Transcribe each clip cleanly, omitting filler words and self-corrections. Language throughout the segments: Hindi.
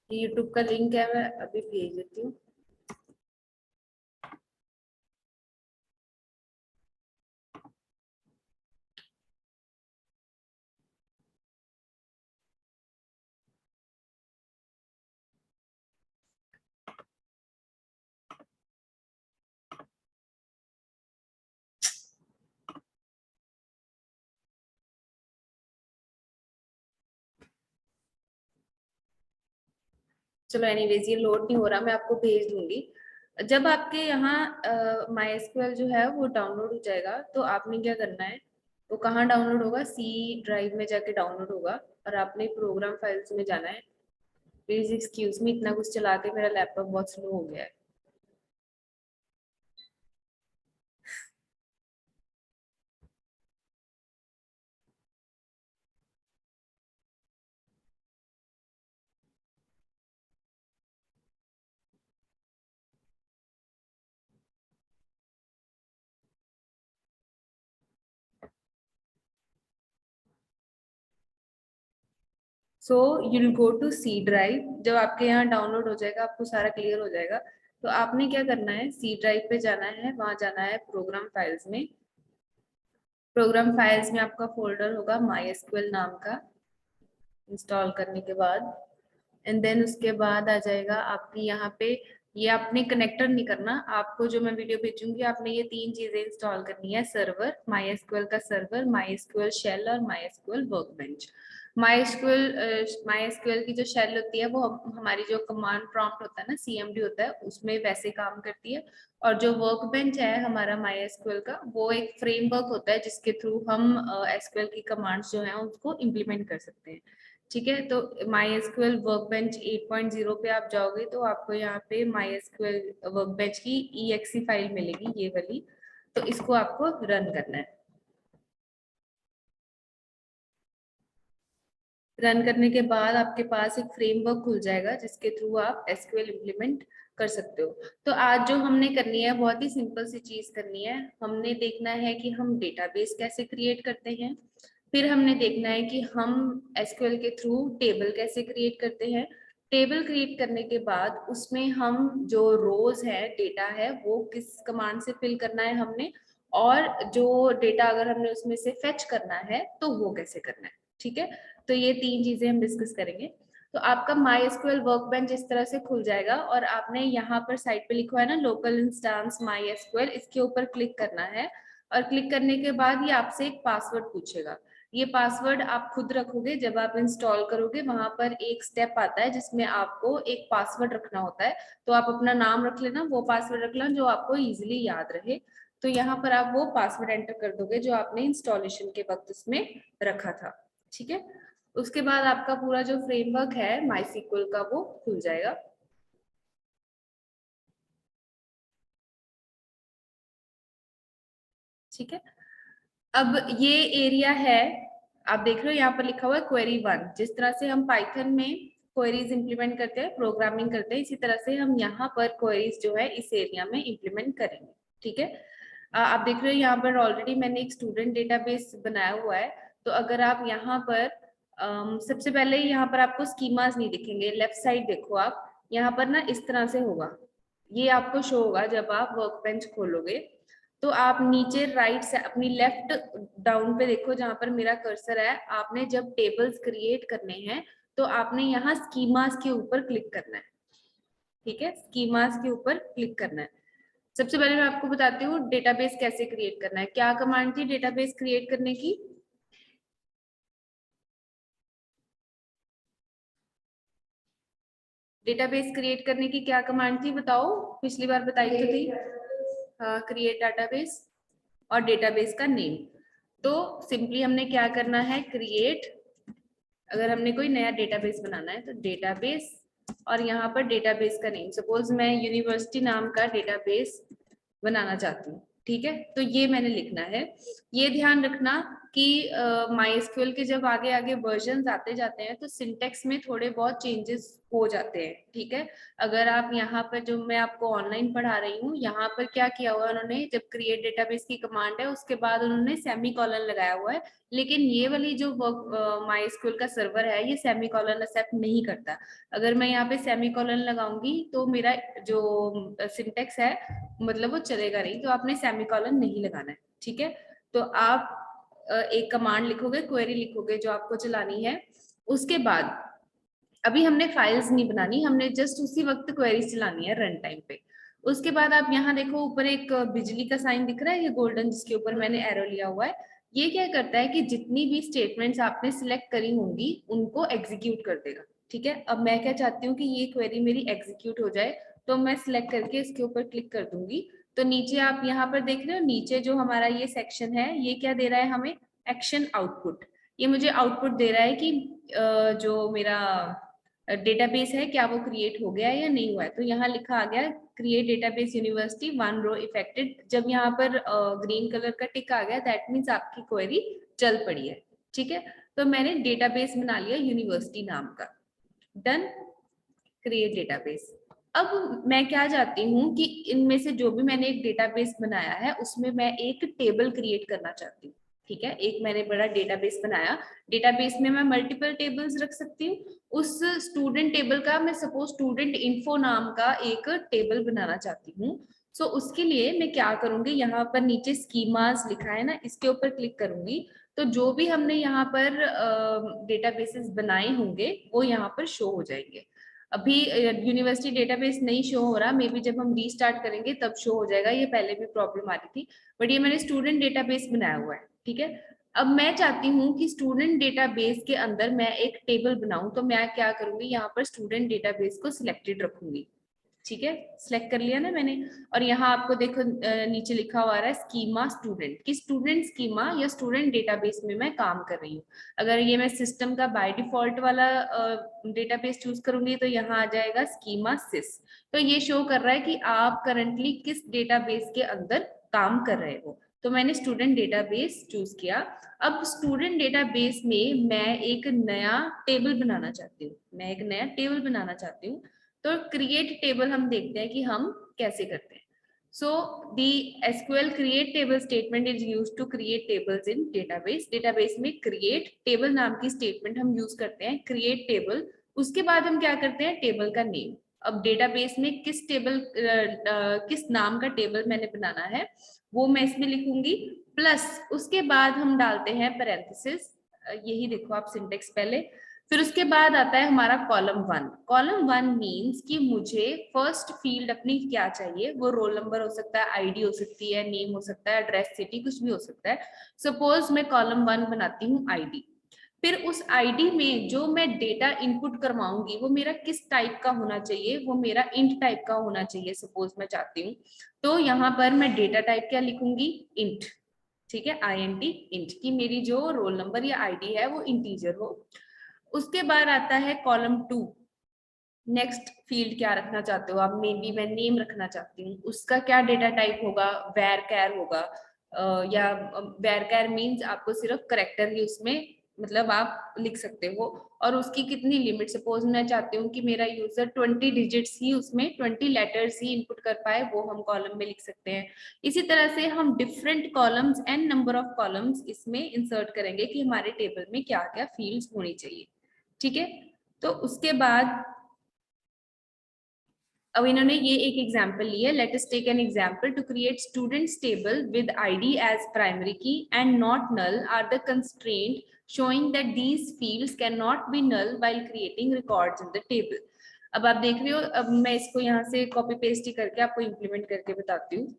यूट्यूब का लिंक है, मैं अभी भेज देती हूँ। चलो एनीवेज ये लोड नहीं हो रहा, मैं आपको भेज दूंगी। जब आपके यहाँ माई एसक्यूएल जो है वो डाउनलोड हो जाएगा, तो आपने क्या करना है, वो कहाँ डाउनलोड होगा, सी ड्राइव में जाके डाउनलोड होगा, और आपने प्रोग्राम फाइल्स में जाना है। प्लीज एक्सक्यूज मी, इतना कुछ चला के मेरा लैपटॉप बहुत स्लो हो गया है। So you will go to C drive. जब आपके यहाँ डाउनलोड हो जाएगा, आपको सारा क्लियर हो जाएगा, तो आपने क्या करना है, सी ड्राइव पे जाना है, वहां जाना है प्रोग्राम फाइल्स में। प्रोग्राम फाइल्स में आपका फोल्डर होगा माई एसक्यूएल नाम का, इंस्टॉल करने के बाद। एंड देन उसके बाद आ जाएगा आपकी यहाँ पे, ये आपने कनेक्टर नहीं करना, आपको जो मैं वीडियो भेजूंगी आपने ये तीन चीजें इंस्टॉल करनी है, सर्वर, माई एसक्यूएल का सर्वर, माई एसक्यूएल शेल और my SQL workbench. My SQL की जो शेल होती है वो हमारी जो कमांड प्रॉम्प्ट होता है ना, सीएमडी होता है, उसमें वैसे काम करती है। और जो वर्कबेंच है हमारा माई एसक्यूएल का, वो एक फ्रेमवर्क होता है जिसके थ्रू हम एसक्यूएल की कमांड्स जो है उसको इम्प्लीमेंट कर सकते हैं। ठीक है, तो माई एसक्यूएल वर्कबेंच 8.0 पे आप जाओगे तो आपको यहाँ पे माई एसक्यूएल वर्कबेंच की EXE फाइल मिलेगी, ये वाली। तो इसको आपको रन करना है। रन करने के बाद आपके पास एक फ्रेमवर्क खुल जाएगा जिसके थ्रू आप एसक्यूएल इम्प्लीमेंट कर सकते हो। तो आज जो हमने करनी है बहुत ही सिंपल सी चीज करनी है। हमने देखना है कि हम डेटाबेस कैसे क्रिएट करते हैं, फिर हमने देखना है कि हम एसक्यूएल के थ्रू टेबल कैसे क्रिएट करते हैं। टेबल क्रिएट करने के बाद उसमें हम जो रोज है, डेटा है, वो किस कमांड से फिल करना है हमने, और जो डेटा अगर हमने उसमें से फेच करना है तो वो कैसे करना है। ठीक है, तो ये तीन चीजें हम डिस्कस करेंगे। तो आपका माई एसक्यूएल वर्कबेंच इस तरह से खुल जाएगा, और आपने यहाँ पर साइड पे लिखा है ना लोकल इंस्टेंस माई एसक्यूएल, इसके ऊपर क्लिक करना है। और क्लिक करने के बाद ये आपसे एक पासवर्ड पूछेगा। ये पासवर्ड आप खुद रखोगे, जब आप इंस्टॉल करोगे वहां पर एक स्टेप आता है जिसमें आपको एक पासवर्ड रखना होता है। तो आप अपना नाम रख लेना, वो पासवर्ड रख लेना जो आपको इजीली याद रहे। तो यहाँ पर आप वो पासवर्ड एंटर कर दोगे जो आपने इंस्टॉलेशन के वक्त उसमें रखा था। ठीक है, उसके बाद आपका पूरा जो फ्रेमवर्क है माईसीक्वल का वो खुल जाएगा। ठीक है, अब ये एरिया है, आप देख रहे हो यहाँ पर लिखा हुआ है क्वेरी 1। जिस तरह से हम पाइथन में क्वेरीज इंप्लीमेंट करते हैं, प्रोग्रामिंग करते हैं, इसी तरह से हम यहाँ पर क्वेरीज जो है इस एरिया में इंप्लीमेंट करेंगे। ठीक है, आप देख रहे हो यहाँ पर ऑलरेडी मैंने एक स्टूडेंट डेटाबेस बनाया हुआ है। तो अगर आप यहाँ पर सबसे पहले यहाँ पर आपको स्कीमास नहीं दिखेंगे, लेफ्ट साइड देखो आप, यहाँ पर ना इस तरह से होगा, ये आपको शो होगा जब आप वर्कबेंच खोलोगे। तो आप नीचे राइट से अपनी लेफ्ट डाउन पे देखो, जहां पर मेरा कर्सर है, आपने जब टेबल्स क्रिएट करने हैं तो आपने यहाँ स्कीमास के ऊपर क्लिक करना है। ठीक है, स्कीमास के ऊपर क्लिक करना है। सबसे पहले मैं आपको बताती हूँ डेटाबेस कैसे क्रिएट करना है। क्या कमांड थी डेटाबेस क्रिएट करने की? डेटाबेस क्रिएट करने की क्या कमांड थी बताओ, पिछली बार बताई तो थी। हाँ, क्रिएट डाटाबेस और डेटाबेस का नेम। तो सिंपली हमने क्या करना है, क्रिएट, अगर हमने कोई नया डेटाबेस बनाना है तो डेटाबेस, और यहाँ पर डेटाबेस का नेम, सपोज मैं यूनिवर्सिटी नाम का डेटाबेस बनाना चाहती हूँ। ठीक है, तो ये मैंने लिखना है। ये ध्यान रखना, कि MySQL के जब आगे आगे वर्जन आते जाते हैं तो सिंटेक्स में थोड़े बहुत चेंजेस हो जाते हैं, ठीक है। अगर आप यहाँ पर, जो मैं आपको ऑनलाइन पढ़ा रही हूँ, यहाँ पर क्या किया हुआ है उन्होंने, जब क्रिएट डेटाबेस की कमांड है उसके बाद उन्होंने सेमी कॉलन लगाया हुआ है, लेकिन ये वाली जो MySQL का सर्वर है ये सेमी कॉलन एक्सेप्ट नहीं करता। अगर मैं यहाँ पे सेमी कॉलन लगाऊंगी तो मेरा जो सिंटेक्स है मतलब वो चलेगा नहीं, तो आपने सेमी कॉलन नहीं लगाना है, ठीक है। तो आप एक कमांड लिखोगे, क्वेरी लिखोगे जो आपको चलानी है, उसके बाद अभी हमने फाइल्स नहीं बनानी, हमने जस्ट उसी वक्त क्वेरी चलानी है रन टाइम पे। उसके बाद आप यहाँ देखो ऊपर एक बिजली का साइन दिख रहा है, ये गोल्डन, जिसके ऊपर मैंने एरो लिया हुआ है। ये क्या करता है कि जितनी भी स्टेटमेंट्स आपने सिलेक्ट करी होंगी उनको एग्जीक्यूट कर देगा, ठीक है। अब मैं क्या चाहती हूँ कि ये क्वेरी मेरी एग्जीक्यूट हो जाए, तो मैं सिलेक्ट करके इसके ऊपर क्लिक कर दूंगी। तो नीचे आप यहाँ पर देख रहे हो, नीचे जो हमारा ये सेक्शन है ये क्या दे रहा है हमें, एक्शन आउटपुट। ये मुझे आउटपुट दे रहा है कि जो मेरा डेटाबेस है क्या वो क्रिएट हो गया है या नहीं हुआ है। तो यहाँ लिखा आ गया क्रिएट डेटाबेस यूनिवर्सिटी 1 रो इफेक्टेड। जब यहाँ पर ग्रीन कलर का टिक आ गया दैट मीन्स आपकी क्वेरी चल पड़ी है, ठीक है। तो मैंने डेटाबेस बना लिया यूनिवर्सिटी नाम का, डन, क्रिएट डेटाबेस। अब मैं क्या चाहती हूँ कि इनमें से जो भी मैंने एक डेटाबेस बनाया है उसमें मैं एक टेबल क्रिएट करना चाहती हूँ, ठीक है। एक मैंने बड़ा डेटाबेस बनाया, डेटाबेस में मैं मल्टीपल टेबल्स रख सकती हूँ। उस स्टूडेंट टेबल का मैं सपोज स्टूडेंट इन्फो नाम का एक टेबल बनाना चाहती हूँ। सो उसके लिए मैं क्या करूंगी, यहाँ पर नीचे स्कीमास लिखा है ना, इसके ऊपर क्लिक करूंगी। तो जो भी हमने यहाँ पर डेटाबेसेस बनाए होंगे वो यहाँ पर शो हो जाएंगे। अभी यूनिवर्सिटी डेटाबेस नहीं शो हो रहा, मे बी जब हम रीस्टार्ट करेंगे तब शो हो जाएगा, ये पहले भी प्रॉब्लम आ रही थी। बट ये मैंने स्टूडेंट डेटाबेस बनाया हुआ है, ठीक है। अब मैं चाहती हूँ कि स्टूडेंट डेटाबेस के अंदर मैं एक टेबल बनाऊं, तो मैं क्या करूंगी, यहाँ पर स्टूडेंट डेटाबेस को सिलेक्टेड रखूंगी, ठीक है। सिलेक्ट कर लिया ना मैंने। और यहाँ आपको देखो नीचे लिखा हुआ है स्कीमा स्टूडेंट, कि स्टूडेंट स्कीमा या स्टूडेंट डेटाबेस में मैं काम कर रही हूँ। अगर ये मैं सिस्टम का बाय डिफॉल्ट वाला डेटाबेस चूज करूंगी तो यहाँ आ जाएगा स्कीमा सिस। तो ये शो कर रहा है कि आप करंटली किस डेटाबेस के अंदर काम कर रहे हो। तो मैंने स्टूडेंट डेटाबेस चूज किया। अब स्टूडेंट डेटाबेस में मैं एक नया टेबल बनाना चाहती हूँ, मैं एक नया टेबल बनाना चाहती हूँ। तो क्रिएट टेबल हम देखते हैं कि हम कैसे करते हैं। सो दी SQL create table statement is used to create tables in database। Database में create table नाम की स्टेटमेंट हम यूज करते हैं, create table। उसके बाद हम क्या करते हैं, टेबल का नेम। अब डेटाबेस में किस टेबल किस नाम का टेबल मैंने बनाना है वो मैं इसमें लिखूंगी, प्लस उसके बाद हम डालते हैं पैरेंथेसिस। यही देखो आप सिंटेक्स पहले, फिर उसके बाद आता है हमारा कॉलम 1। कॉलम 1 मींस कि मुझे फर्स्ट फील्ड अपनी क्या चाहिए, वो रोल नंबर हो सकता है, आईडी हो सकती है, नेम हो सकता है, एड्रेस, सिटी, कुछ भी हो सकता है। सपोज मैं कॉलम 1 बनाती हूँ आईडी। फिर उस आईडी में जो मैं डेटा इनपुट करवाऊंगी वो मेरा किस टाइप का होना चाहिए, वो मेरा इंट टाइप का होना चाहिए सपोज मैं चाहती हूँ। तो यहाँ पर मैं डेटा टाइप क्या लिखूंगी, इंट, ठीक है, INT, इंट, की मेरी जो रोल नंबर या आईडी है वो इंटीजर हो। उसके बाद आता है कॉलम 2। नेक्स्ट फील्ड क्या रखना चाहते हो आप, मे बी मैं नेम रखना चाहती हूँ, उसका क्या डेटा टाइप होगा, वेर कैर होगा। या वेर कैर मीन्स आपको सिर्फ करेक्टर ही उसमें मतलब आप लिख सकते हो। और उसकी कितनी लिमिट, सपोज मैं चाहती हूँ कि मेरा यूजर 20 डिजिट्स ही उसमें 20 लेटर्स ही इनपुट कर पाए, वो हम कॉलम में लिख सकते हैं। इसी तरह से हम different columns and number of columns इसमें इंसर्ट करेंगे कि हमारे टेबल में क्या क्या फील्ड्स होनी चाहिए, ठीक है। तो उसके बाद अब इन्होंने ये एक एग्जांपल लिया, let us take an example to create students table with ID as primary key and not null are the constraint showing that these fields can not be null while creating records in the table. अब आप देख रहे हो, अब मैं इसको यहाँ से कॉपी पेस्ट ही करके आपको इम्प्लीमेंट करके बताती हूँ।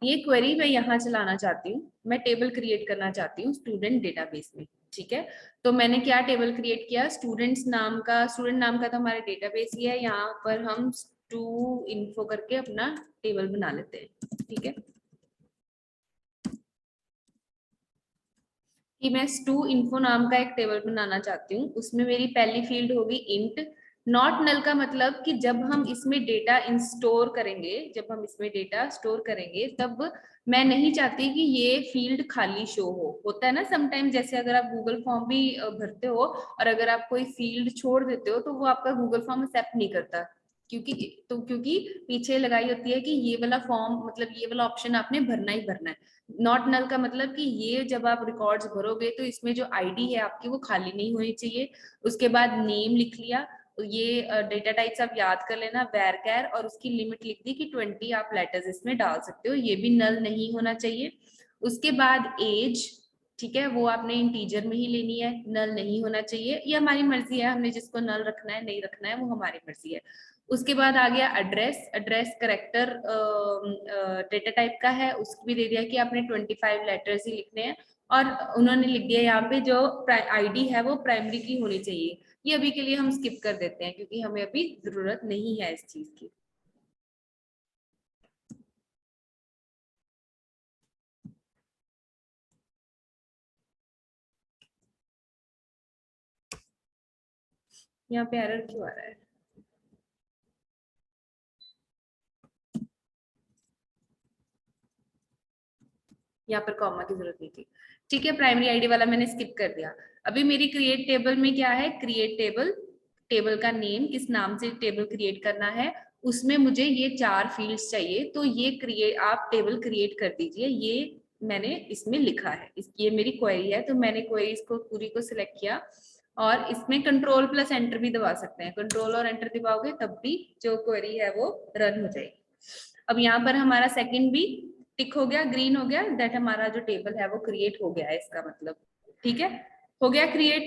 ये क्वेरी मैं यहाँ चलाना चाहती हूँ, मैं टेबल क्रिएट करना चाहती हूँ स्टूडेंट डेटाबेस में, ठीक है। तो मैंने क्या टेबल क्रिएट किया, स्टूडेंट्स नाम का, स्टूडेंट नाम का तो हमारे डेटाबेस ही है, यहाँ पर हम स्टू इन्फो करके अपना टेबल बना लेते हैं, ठीक है। कि मैं स्टू इन्फो नाम का एक टेबल बनाना चाहती हूँ, उसमें मेरी पहली फील्ड होगी इंट, नॉट नल का मतलब कि जब हम इसमें डेटा स्टोर करेंगे, जब हम इसमें डेटा स्टोर करेंगे तब मैं नहीं चाहती कि ये फील्ड खाली शो हो। होता है ना समटाइम, जैसे अगर आप गूगल फॉर्म भी भरते हो और अगर आप कोई फील्ड छोड़ देते हो तो वो आपका गूगल फॉर्म एक्सेप्ट नहीं करता, क्योंकि पीछे लगाई होती है कि ये वाला फॉर्म, मतलब ये वाला ऑप्शन आपने भरना ही भरना है। नॉट नल का मतलब कि ये जब आप रिकॉर्ड्स भरोगे तो इसमें जो आईडी है आपकी वो खाली नहीं होनी चाहिए। उसके बाद नेम लिख लिया, तो ये डेटा टाइप्स आप याद कर लेना, वैरचर, और उसकी लिमिट लिख दी कि 20 आप लेटर्स इसमें डाल सकते हो, ये भी नल नहीं होना चाहिए। उसके बाद एज, ठीक है, वो आपने इंटीजर में ही लेनी है, नल नहीं होना चाहिए। ये हमारी मर्जी है, हमने जिसको नल रखना है नहीं रखना है वो हमारी मर्जी है। उसके बाद आ गया address. Address character data type का है, उसको भी दे दिया कि आपने 25 लेटर्स ही लिखने हैं, और उन्होंने लिख दिया यहाँ पे जो आईडी है वो प्राइमरी की होनी चाहिए। ये अभी के लिए हम स्किप कर देते हैं क्योंकि हमें अभी जरूरत नहीं है इस चीज की। यहाँ पे एरर क्यों आ रहा है? यहाँ पर कॉमा की जरूरत नहीं थी। ठीक है, प्राइमरी आईडी वाला मैंने स्किप कर दिया। अभी मेरी क्रिएट टेबल में क्या है, क्रिएट टेबल, टेबल का नेम, किस नाम से टेबल क्रिएट करना है, उसमें मुझे ये 4 फील्ड्स चाहिए। तो ये क्रिएट, आप टेबल क्रिएट कर दीजिए, ये मैंने इसमें लिखा है। ये मेरी क्वेरी है, तो मैंने क्वेरी को पूरी को सिलेक्ट किया, और इसमें कंट्रोल प्लस एंटर भी दबा सकते हैं। कंट्रोल और एंटर दबाओगे तब भी जो क्वेरी है वो रन हो जाएगी। अब यहाँ पर हमारा सेकंड भी टिक हो गया, ग्रीन हो गया, दैट हमारा जो टेबल है वो क्रिएट हो गया है, इसका मतलब। ठीक है, हो गया क्रिएट।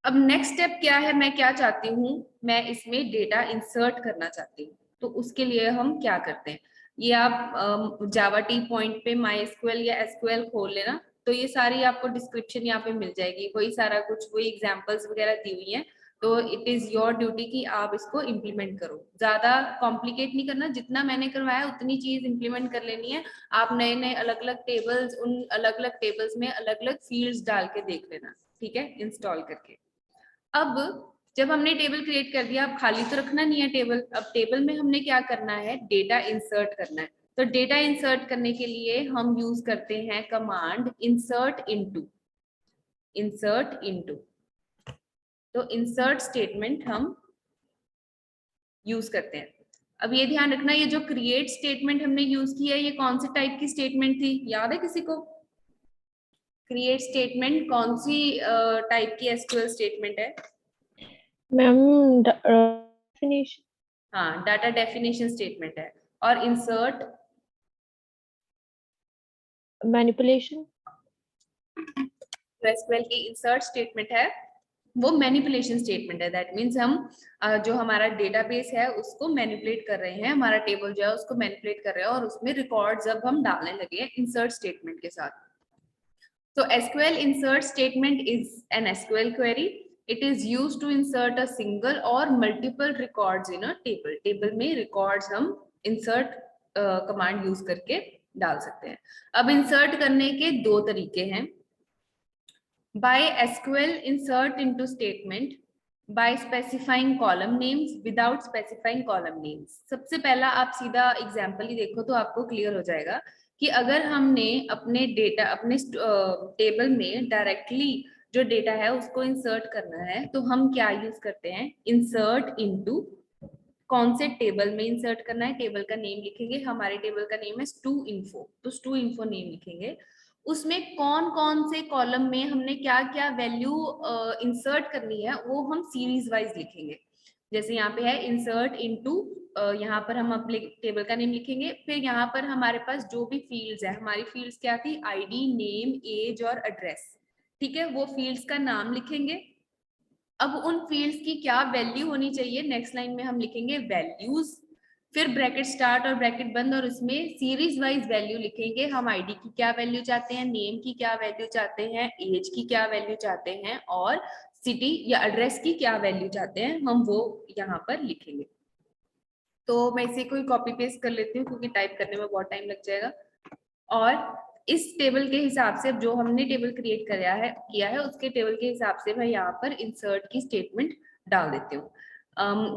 अब नेक्स्ट स्टेप क्या है, मैं क्या चाहती हूँ, मैं इसमें डेटा इंसर्ट करना चाहती हूँ। तो उसके लिए हम क्या करते हैं, ये आप जावा टी पॉइंट पे माई एसक्यूएल या एसक्यूएल खोल लेना, तो ये सारी आपको डिस्क्रिप्शन यहाँ पे मिल जाएगी, वही सारा कुछ, वही एग्जांपल्स वगैरह दी हुई हैं। तो इट इज योर ड्यूटी कि आप इसको इम्प्लीमेंट करो, ज्यादा कॉम्प्लिकेट नहीं करना, जितना मैंने करवाया उतनी चीज इम्प्लीमेंट कर लेनी है। आप नए नए अलग अलग टेबल्स, उन अलग अलग टेबल्स में अलग अलग फील्ड्स डाल के देख लेना, ठीक है, इंस्टॉल करके। अब जब हमने टेबल क्रिएट कर दिया, अब खाली तो रखना नहीं है टेबल, अब टेबल में हमने क्या करना है, डेटा इंसर्ट करना है। तो डेटा इंसर्ट करने के लिए हम यूज करते हैं command insert into. Insert into, तो इंसर्ट स्टेटमेंट हम यूज करते हैं। अब ये ध्यान रखना, ये जो क्रिएट स्टेटमेंट हमने यूज किया है ये कौन से टाइप की स्टेटमेंट थी, याद है किसी को? क्रिएट स्टेटमेंट कौन सी टाइप की एसक्यूएल स्टेटमेंट है? Ma'am definition. हाँ, डाटा डेफिनेशन स्टेटमेंट है। और इंसर्ट मैनिपुलेशन। एसक्यूएल की इंसर्ट स्टेटमेंट है वो मैनिपुलेशन स्टेटमेंट है। दैट मीन्स हम जो हमारा डेटाबेस है उसको मैनिपुलेट कर रहे हैं, हमारा टेबल जो है उसको मैनिपुलेट कर रहे हैं, और उसमें रिकॉर्ड्स अब हम डालने लगे हैं इंसर्ट स्टेटमेंट के साथ। So SQL insert statement is an SQL query. It is used to insert a single or multiple records in a table. Table में records हम insert command use करके डाल सकते हैं। अब insert करने के 2 तरीके हैं। By SQL insert into statement by specifying column names without specifying column names. सबसे पहला आप सीधा एग्जाम्पल ही देखो तो आपको क्लियर हो जाएगा कि अगर हमने अपने डेटा, अपने टेबल में डायरेक्टली जो डेटा है उसको इंसर्ट करना है तो हम क्या यूज करते हैं, इंसर्ट इनटू। कौन से टेबल में इंसर्ट करना है, टेबल का नेम लिखेंगे, हमारे टेबल का नेम है स्टू इन्फो, तो स्टू इन्फो नेम लिखेंगे। उसमें कौन कौन से कॉलम में हमने क्या क्या वैल्यू इंसर्ट करनी है वो हम सीरीज वाइज लिखेंगे। जैसे यहाँ पे है इंसर्ट इनटू, यहाँ पर हम अपने टेबल का नेम लिखेंगे, फिर यहाँ पर हमारे पास जो भी फील्ड्स है, हमारी फील्ड्स क्या थी, आईडी, नेम, एज और एड्रेस, ठीक है, वो फील्ड्स का नाम लिखेंगे। अब उन फील्ड्स की क्या वैल्यू होनी चाहिए, नेक्स्ट लाइन में हम लिखेंगे वैल्यूज, फिर ब्रैकेट स्टार्ट और ब्रैकेट बंद, और उसमें सीरीज वाइज वैल्यू लिखेंगे। हम आईडी की क्या वैल्यू चाहते हैं, नेम की क्या वैल्यू चाहते हैं, एज की क्या वैल्यू चाहते हैं, और सिटी या एड्रेस की क्या वैल्यू चाहते हैं, हम वो यहाँ पर लिखेंगे। तो मैं इसे कोई कॉपी पेस्ट कर लेती हूँ क्योंकि टाइप करने में बहुत टाइम लग जाएगा। और इस टेबल के हिसाब से जो हमने टेबल क्रिएट किया है उसके टेबल के हिसाब से मैं यहाँ पर इंसर्ट की स्टेटमेंट डाल देती हूँ।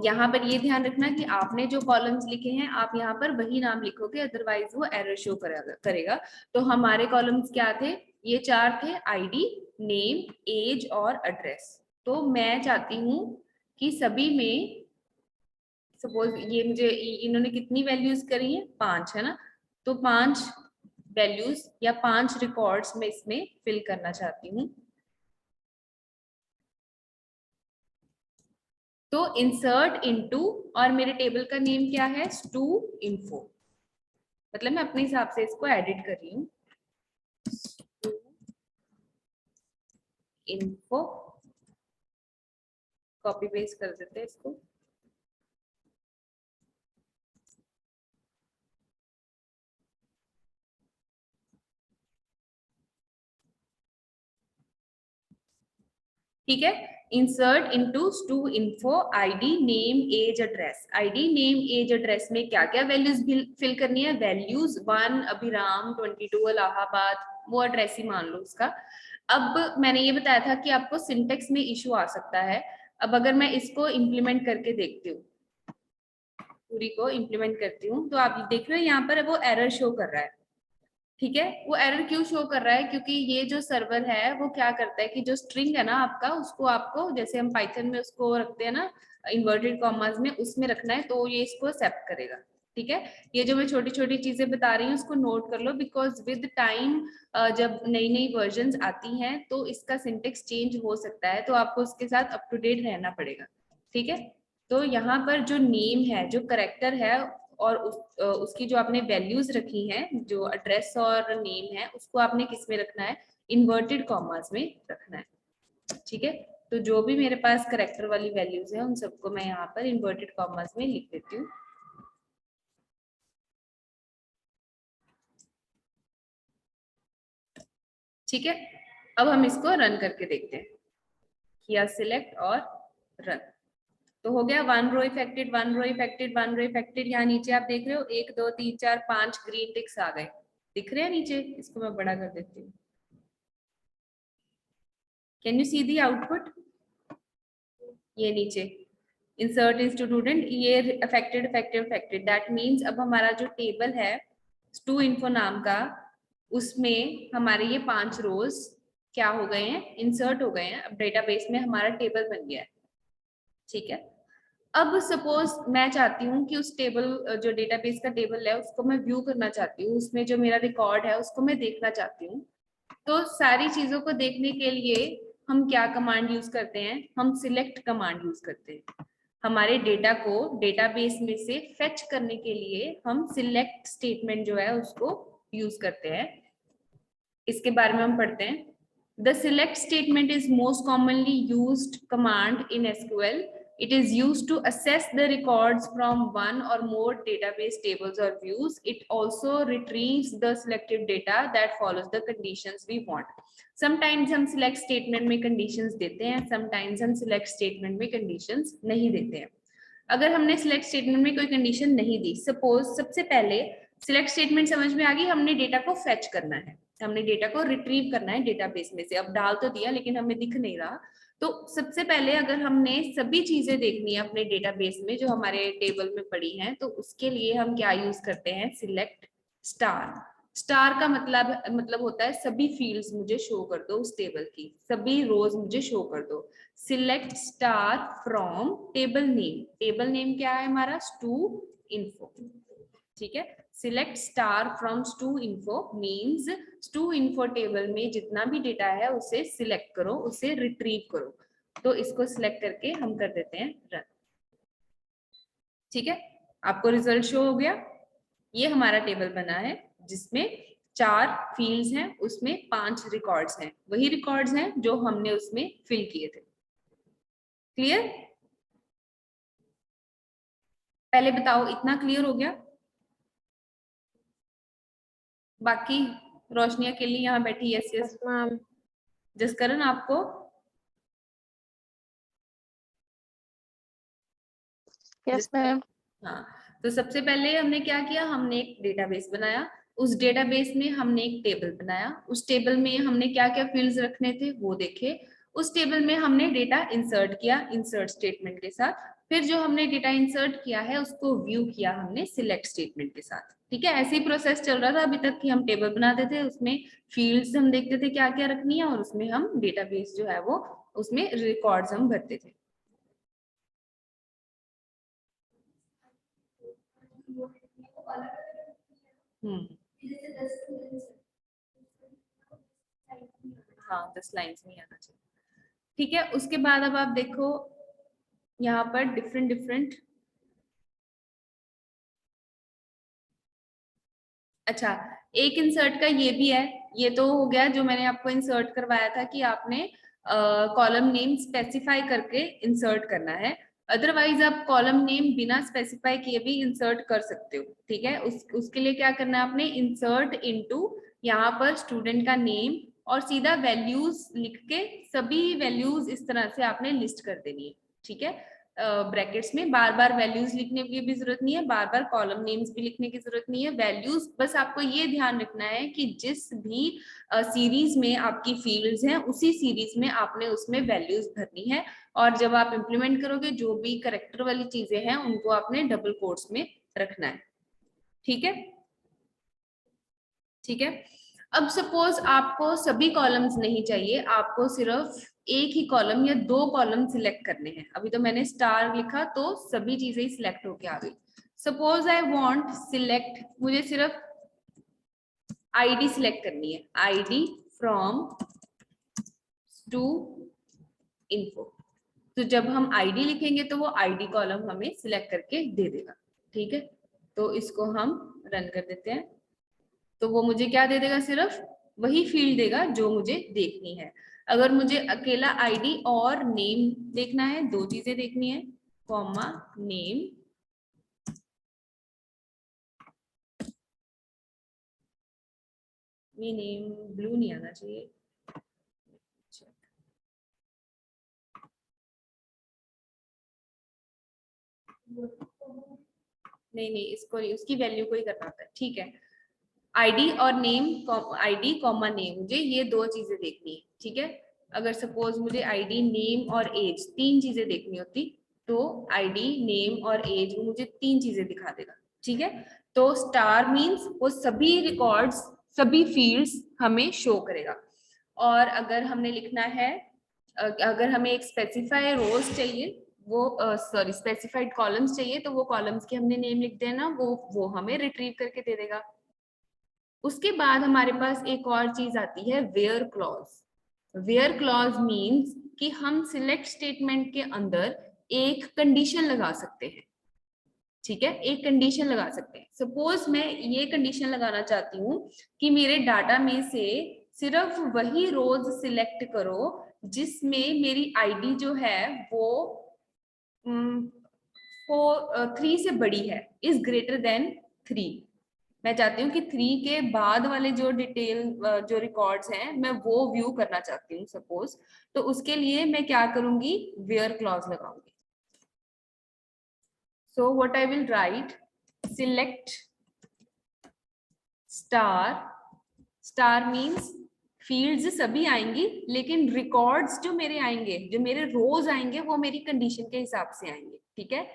यहाँ पर ये ध्यान रखना कि आपने जो कॉलम्स लिखे हैं आप यहाँ पर वही नाम लिखोगे, अदरवाइज वो एरर शो करेगा। तो हमारे कॉलम्स क्या थे, ये 4 थे, आईडी, नेम, एज और एड्रेस। तो मैं चाहती हूँ कि सभी में, सपोज ये मुझे इन्होंने कितनी वैल्यूज करी है, 5 है ना, तो 5 वैल्यूज या 5 रिकॉर्ड्स में इसमें फिल करना चाहती हूँ। तो इंसर्ट इनटू, और मेरे टेबल का नेम क्या है, स्टू इन्फो, मतलब मैं अपने हिसाब से इसको एडिट कर रही हूँ, इन्फो, कॉपी पेस्ट कर देते हैं इसको। ठीक है, insert into stu info, ID, name, age, address. ID, name, age, address में क्या क्या वैल्यूज फिल करनी है, वैल्यूज 1 अभिराम, 22 इलाहाबाद, वो एड्रेस ही मान लो उसका। अब मैंने ये बताया था कि आपको सिंटेक्स में इशू आ सकता है। अब अगर मैं इसको इम्प्लीमेंट करके देखती हूँ, पूरी को इम्प्लीमेंट करती हूँ, तो आप देख रहे हो यहाँ पर वो एरर शो कर रहा है। ठीक है, वो एरर क्यों शो कर रहा है, क्योंकि ये जो सर्वर है वो क्या करता है कि जो स्ट्रिंग है ना आपका, उसको आपको, जैसे हम पाइथन में उसको रखते हैं ना इन्वर्टेड कॉमास में, उसमें रखना है, तो ये इसको एक्सेप्ट करेगा। ठीक है, ये जो मैं छोटी छोटी चीजें बता रही हूँ उसको नोट कर लो, बिकॉज विद टाइम जब नई नई वर्जन्स आती हैं तो इसका सिंटेक्स चेंज हो सकता है, तो आपको उसके साथ अप टू डेट रहना पड़ेगा। ठीक है, तो यहाँ पर जो नेम है, जो करेक्टर है, और उसकी जो आपने वैल्यूज रखी हैं, जो एड्रेस और नेम है, उसको आपने किस में रखना है, इन्वर्टेड कॉमास में रखना है। ठीक है, तो जो भी मेरे पास करेक्टर वाली वैल्यूज है उन सबको मैं यहाँ पर इन्वर्टेड कॉमास में लिख देती हूँ। ठीक है, अब हम इसको रन करके देखते हैं। किया सिलेक्ट और रन, तो हो गया 1 रो इफेक्टेड, 1 रो इफेक्टेड, 1 रो इफेक्टेड। यहाँ नीचे आप देख रहे हो 1 2 3 4 5 ग्रीन टिक्स आ गए, दिख रहे हैं नीचे, इसको मैं बड़ा कर देती हूँ। Can you see the output, ये नीचे इंसर्ट स्टूडेंट, ये affected affected affected, that means अब हमारा जो टेबल है स्टू इन्फो नाम का, उसमें हमारे ये 5 रोज क्या हो गए हैं, इंसर्ट हो गए हैं। अब डेटाबेस में हमारा टेबल बन गया है। ठीक है, अब सपोज मैं चाहती हूँ कि उस टेबल, जो डेटाबेस का टेबल है उसको मैं व्यू करना चाहती हूँ, उसमें जो मेरा रिकॉर्ड है उसको मैं देखना चाहती हूँ। तो सारी चीजों को देखने के लिए हम क्या कमांड यूज करते हैं, हम सिलेक्ट कमांड यूज करते हैं। हमारे डेटा को डेटाबेस में से फेच करने के लिए हम सिलेक्ट स्टेटमेंट जो है उसको यूज करते हैं। इसके बारे में हम पढ़ते हैं। The select statement is most commonly used command in SQL. It is used to access the records from one or more database tables or views. It also retrieves the selected data that follows the conditions we want. Sometimes हम select statement में conditions देते हैं, sometimes हम select statement में conditions नहीं देते हैं। अगर हमने select statement में कोई condition नहीं दी, suppose सबसे पहले select statement समझ में आ गई, हमने डेटा को fetch करना है, हमने डेटा को रिट्रीव करना है डेटाबेस में से। अब डाल तो दिया लेकिन हमें दिख नहीं रहा, तो सबसे पहले अगर हमने सभी चीजें देखनी है अपने डेटाबेस में जो हमारे टेबल में पड़ी हैं, तो उसके लिए हम क्या यूज करते हैं, सिलेक्ट स्टार। स्टार का मतलब होता है सभी फील्ड्स मुझे शो कर दो, उस टेबल की सभी रोज मुझे शो कर दो। Select star from table name, table name क्या है हमारा, स्टू इन्फो। ठीक है, select star from stu info means stu info table में जितना भी डेटा है उसे सिलेक्ट करो, उसे रिट्रीव करो। तो इसको सिलेक्ट करके हम कर देते हैं रन। ठीक है, आपको रिजल्ट शो हो गया। ये हमारा टेबल बना है जिसमें 4 फील्ड्स हैं, उसमें 5 रिकॉर्ड्स हैं, वही रिकॉर्ड्स हैं जो हमने उसमें फिल किए थे। क्लियर, पहले बताओ इतना क्लियर हो गया? बाकी रोशनी अकेली यहाँ बैठी, यस यस मैम। जसकरण आपको? Yes ma'am. हाँ, तो सबसे पहले हमने क्या किया, हमने एक डेटाबेस बनाया, उस डेटाबेस में हमने एक टेबल बनाया, उस टेबल में हमने क्या क्या फील्ड्स रखने थे वो देखे, उस टेबल में हमने डेटा इंसर्ट किया इंसर्ट स्टेटमेंट के साथ। फिर जो हमने डेटा इंसर्ट किया है उसको व्यू किया हमने सिलेक्ट स्टेटमेंट के साथ। ठीक है, ऐसे ही प्रोसेस चल रहा था अभी तक कि हम टेबल बनाते थे, उसमें फील्ड्स हम देखते थे क्या क्या रखनी है और उसमें हम डेटाबेस जो है वो उसमें रिकॉर्ड्स हम भरते थे। हाँ 10 लाइन्स में आना चाहिए। ठीक है, उसके बाद अब आप देखो यहाँ पर डिफरेंट डिफरेंट, अच्छा एक इंसर्ट का ये भी है, ये तो हो गया जो मैंने आपको इंसर्ट करवाया था कि आपने कॉलम नेम स्पेसिफाई करके इंसर्ट करना है। अदरवाइज आप कॉलम नेम बिना स्पेसिफाई किए भी इंसर्ट कर सकते हो। ठीक है, उसके लिए क्या करना है आपने, इंसर्ट इनटू, यहाँ पर स्टूडेंट का नेम और सीधा वैल्यूज लिख के सभी वैल्यूज इस तरह से आपने लिस्ट कर देनी है। ठीक है, ब्रैकेट्स में बार बार वैल्यूज लिखने की भी जरूरत नहीं है, बार बार कॉलम नेम्स भी लिखने की जरूरत नहीं है। वैल्यूज बस आपको ये ध्यान रखना है कि जिस भी सीरीज में आपकी फील्ड्स हैं उसी सीरीज में आपने उसमें वैल्यूज भरनी है। और जब आप इंप्लीमेंट करोगे जो भी करेक्टर वाली चीजें हैं उनको आपने डबल कोट्स में रखना है। ठीक है, ठीक है। अब सपोज आपको सभी कॉलम्स नहीं चाहिए, आपको सिर्फ एक ही कॉलम या दो कॉलम सिलेक्ट करने हैं। अभी तो मैंने स्टार लिखा तो सभी चीजें ही सिलेक्ट होके आ गई। सपोज आई वांट सिलेक्ट, मुझे सिर्फ आईडी सिलेक्ट करनी है, आईडी फ्रॉम टू इन्फो। तो जब हम आईडी लिखेंगे तो वो आईडी कॉलम हमें सिलेक्ट करके दे देगा। ठीक है, तो इसको हम रन कर देते हैं। तो वो मुझे क्या दे देगा, सिर्फ वही फील्ड देगा जो मुझे देखनी है। अगर मुझे अकेला आईडी और नेम देखना है, दो चीजें देखनी है, कॉमा नेम, ये नेम ब्लू नहीं आना चाहिए, नहीं नहीं इसको नहीं, उसकी वैल्यू को ही करना होता है। ठीक है, आईडी और नेम, आईडी कॉमा नेम, मुझे ये दो चीजें देखनी है। ठीक है, अगर सपोज मुझे आईडी नेम और एज तीन चीजें देखनी होती तो आईडी नेम और एज वो मुझे तीन चीजें दिखा देगा। ठीक है, तो स्टार मींस वो सभी रिकॉर्ड्स सभी फील्ड्स हमें शो करेगा। और अगर हमने लिखना है, अगर हमें एक स्पेसिफाई रोज चाहिए, वो सॉरी स्पेसिफाइड कॉलम्स चाहिए, तो वो कॉलम्स के हमने नेम लिख देना, वो हमें रिट्रीव करके दे देगा। उसके बाद हमारे पास एक और चीज आती है where clause. Where clause means कि हम सिलेक्ट स्टेटमेंट के अंदर एक कंडीशन लगा सकते हैं। ठीक है, एक कंडीशन लगा सकते हैं। सपोज मैं ये कंडीशन लगाना चाहती हूँ कि मेरे डाटा में से सिर्फ वही रोज सिलेक्ट करो जिसमें मेरी आईडी जो है वो 3 से बड़ी है, इज ग्रेटर देन 3। मैं चाहती हूँ कि 3 के बाद वाले जो डिटेल जो रिकॉर्ड्स हैं मैं वो व्यू करना चाहती हूँ सपोज। तो उसके लिए मैं क्या करूंगी, वेयर क्लॉज लगाऊंगी। So what I will write, select star, star means fields सभी आएंगी लेकिन रिकॉर्ड्स जो मेरे आएंगे, जो मेरे रोज आएंगे वो मेरी कंडीशन के हिसाब से आएंगे। ठीक है,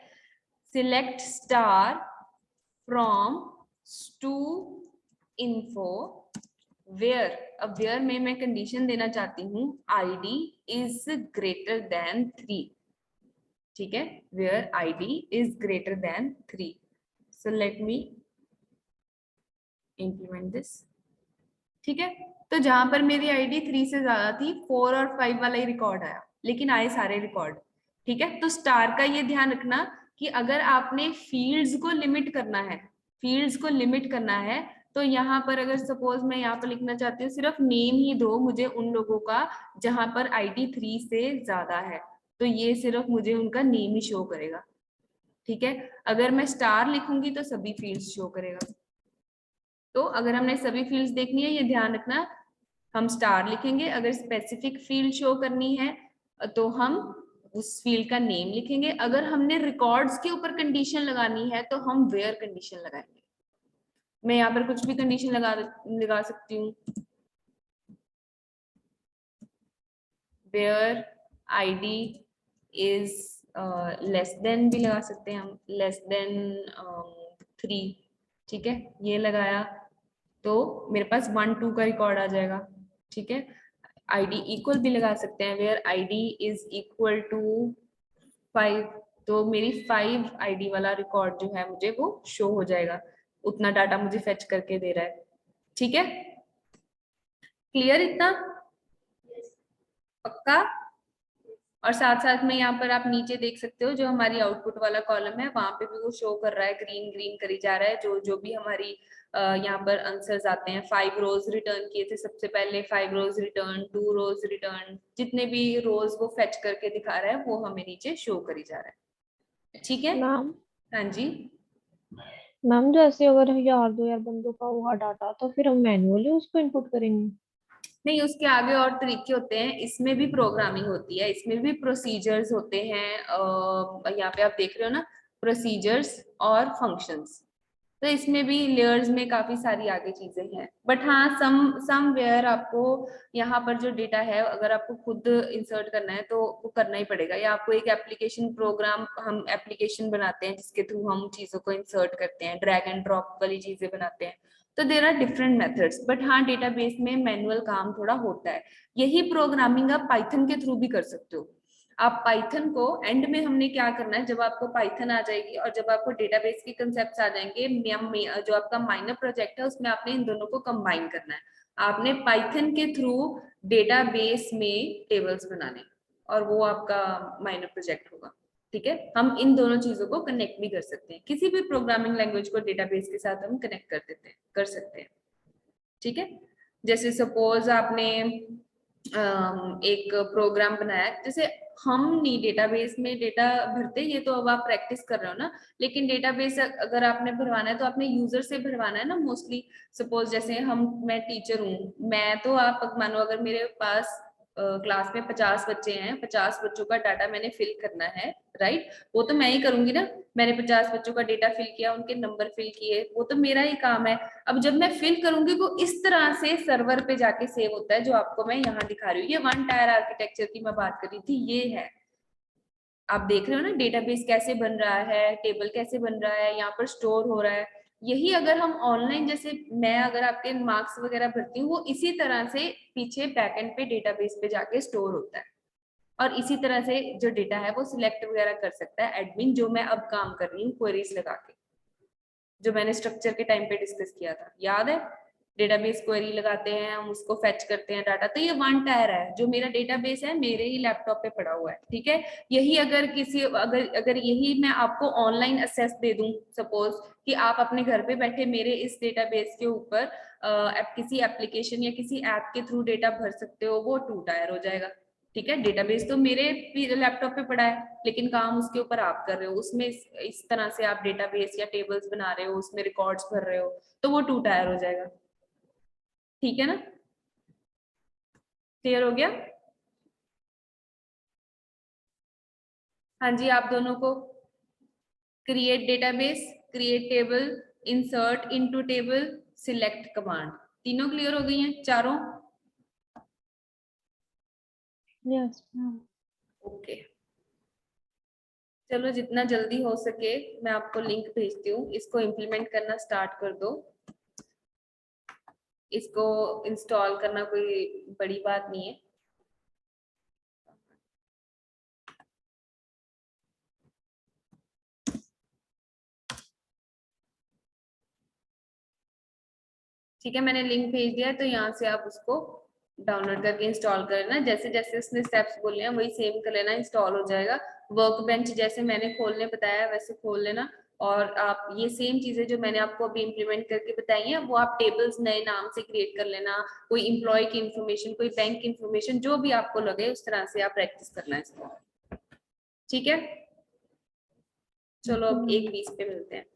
select star from stu info where, अब वेयर में मैं कंडीशन देना चाहती हूँ आईडी इज ग्रेटर देन 3। ठीक है, where ID is greater than 3। So let me implement this. ठीक है, तो जहां पर मेरी आईडी 3 से ज्यादा थी, 4 और 5 वाला ही रिकॉर्ड आया, लेकिन आए सारे रिकॉर्ड। ठीक है, तो स्टार का ये ध्यान रखना कि अगर आपने फील्ड्स को लिमिट करना है, फील्ड्स को लिमिट करना है, तो यहाँ पर अगर सपोज मैं यहाँ पर लिखना चाहती हूँ सिर्फ नेम ही दो मुझे उन लोगों का जहां पर आईडी 3 से ज्यादा है, तो ये सिर्फ मुझे उनका नेम ही शो करेगा। ठीक है, अगर मैं स्टार लिखूंगी तो सभी फील्ड्स शो करेगा। तो अगर हमने सभी फील्ड्स देखनी है ये ध्यान रखना, हम स्टार लिखेंगे। अगर स्पेसिफिक फील्ड शो करनी है तो हम उस फील्ड का नेम लिखेंगे। अगर हमने रिकॉर्ड्स के ऊपर कंडीशन लगानी है तो हम वेयर कंडीशन लगाएंगे। मैं यहाँ पर कुछ भी कंडीशन लगा सकती हूँ, where ID is less than भी लगा सकते हैं हम, लेस देन 3, ठीक है, ये लगाया तो मेरे पास 1 2 का रिकॉर्ड आ जाएगा, ठीक है। आईडी इक्वल भी लगा सकते हैं, where ID is equal to 5, तो मेरी 5 आईडी वाला रिकॉर्ड जो है मुझे वो शो हो जाएगा, उतना डाटा मुझे फेच करके दे रहा है, ठीक है। क्लियर इतना? पक्का? और साथ साथ में यहाँ पर आप नीचे देख सकते हो जो हमारी आउटपुट वाला कॉलम है वहां पे भी वो शो कर रहा है, ग्रीन ग्रीन करी जा रहा है, जो जो भी हमारी यहाँ पर आंसर्स आते हैं। 5 रोज रिटर्न किए थे सबसे पहले, 5 रोज रिटर्न, 2 रोज रिटर्न, जितने भी रोज वो फेच करके दिखा रहा है वो हमें नीचे शो करी जा रहा है, ठीक है। मैम हाँ जी, मैम जैसे अगर 1000 बंदों का हुआ डाटा तो फिर हम मैन्युअली उसको इनपुट करेंगे? नहीं उसके आगे और तरीके होते हैं, इसमें भी प्रोग्रामिंग होती है, इसमें भी प्रोसीजर्स होते हैं। यहाँ पे आप देख रहे हो ना, प्रोसीजर्स और फंक्शंस, तो इसमें भी लेयर्स में काफी सारी आगे चीजें हैं। बट हाँ, समवेयर आपको यहाँ पर जो डेटा है अगर आपको खुद इंसर्ट करना है तो वो करना ही पड़ेगा, या आपको एक एप्लीकेशन प्रोग्राम, हम एप्लीकेशन बनाते हैं जिसके थ्रू हम चीजों को इंसर्ट करते हैं, ड्रैग एंड ड्रॉप वाली चीजें बनाते हैं, तो there are different methods. But हाँ, डेटाबेस में मैनुअल काम थोड़ा होता है। यही प्रोग्रामिंग आप पाइथन के थ्रू भी कर सकते हो। आप पाइथन को एंड में हमने क्या करना है, जब आपको पाइथन आ जाएगी और जब आपको डेटाबेस के कंसेप्ट्स आ जाएंगे, जो आपका माइनर प्रोजेक्ट है उसमें आपने इन दोनों को कंबाइन करना है। आपने पाइथन के थ्रू डेटाबेस में टेबल्स बनाने, और वो आपका माइनर प्रोजेक्ट होगा, ठीक है। हम इन दोनों चीजों को कनेक्ट भी कर सकते हैं, किसी भी प्रोग्रामिंग लैंग्वेज को डेटाबेस के साथ हम कनेक्ट कर देते हैं, कर सकते हैं, ठीक है। जैसे सपोज आपने एक प्रोग्राम बनाया, जैसे हम नहीं डेटाबेस में डेटा भरते, ये तो अब आप प्रैक्टिस कर रहे हो ना, लेकिन डेटाबेस अगर आपने भरवाना है तो आपने यूजर से भरवाना है ना मोस्टली। सपोज जैसे मैं टीचर हूँ, मैं तो आप मानो अगर मेरे पास क्लास में 50 बच्चे हैं, 50 बच्चों का डाटा मैंने फिल करना है, राइट, वो तो मैं ही करूंगी ना। मैंने 50 बच्चों का डेटा फिल किया, उनके नंबर फिल किए, वो तो मेरा ही काम है। अब जब मैं फिल करूंगी वो इस तरह से सर्वर पे जाके सेव होता है, जो आपको मैं यहाँ दिखा रही हूँ। ये 1 टायर आर्किटेक्चर की मैं बात कर रही थी, ये है। आप देख रहे हो ना डेटाबेस कैसे बन रहा है, टेबल कैसे बन रहा है, यहाँ पर स्टोर हो रहा है। यही अगर हम ऑनलाइन, जैसे मैं अगर आपके मार्क्स वगैरह भरती हूँ, वो इसी तरह से पीछे बैकएंड पे डेटाबेस पे जाके स्टोर होता है, और इसी तरह से जो डेटा है वो सिलेक्ट वगैरह कर सकता है एडमिन, जो मैं अब काम कर रही हूँ क्वेरीज लगा के, जो मैंने स्ट्रक्चर के टाइम पे डिस्कस किया था, याद है। डेटाबेस क्वेरी लगाते हैं हम, उसको फेच करते हैं डाटा, तो ये 1 टायर है, जो मेरा डेटाबेस है मेरे ही लैपटॉप पे पड़ा हुआ है, ठीक है। यही अगर अगर यही मैं आपको ऑनलाइन एक्सेस दे दूं, सपोज कि आप अपने घर पे बैठे मेरे इस डेटाबेस के ऊपर किसी एप्लीकेशन या किसी ऐप के थ्रू डेटा भर सकते हो, वो 2 टायर हो जाएगा, ठीक है। डेटाबेस तो मेरे लैपटॉप पे पड़ा है, लेकिन काम उसके ऊपर आप कर रहे हो, उसमें इस तरह से आप डेटाबेस या टेबल्स बना रहे हो, उसमें रिकॉर्ड्स भर रहे हो, तो वो 2 टायर हो जाएगा, ठीक है ना। क्लियर हो गया? हाँ जी, आप दोनों को create database, create table, insert into table, select command, तीनों क्लियर हो गई हैं, चारों? Yes ma'am. ओके, चलो जितना जल्दी हो सके मैं आपको लिंक भेजती हूँ, इसको इम्प्लीमेंट करना स्टार्ट कर दो। इसको इंस्टॉल करना कोई बड़ी बात नहीं है। ठीक है, मैंने लिंक भेज दिया है, तो यहाँ से आप उसको डाउनलोड करके इंस्टॉल कर लेना। जैसे जैसे उसने स्टेप्स बोले हैं वही सेम कर लेना, इंस्टॉल हो जाएगा। वर्क बेंच जैसे मैंने खोलने बताया वैसे खोल लेना, और आप ये सेम चीजें जो मैंने आपको अभी इम्प्लीमेंट करके बताई हैं वो आप टेबल्स नए नाम से क्रिएट कर लेना। कोई इम्प्लॉय की इन्फॉर्मेशन, कोई बैंक की इन्फॉर्मेशन, जो भी आपको लगे उस तरह से आप प्रैक्टिस करना है इसको, ठीक है। चलो अब 1:20 पे मिलते हैं।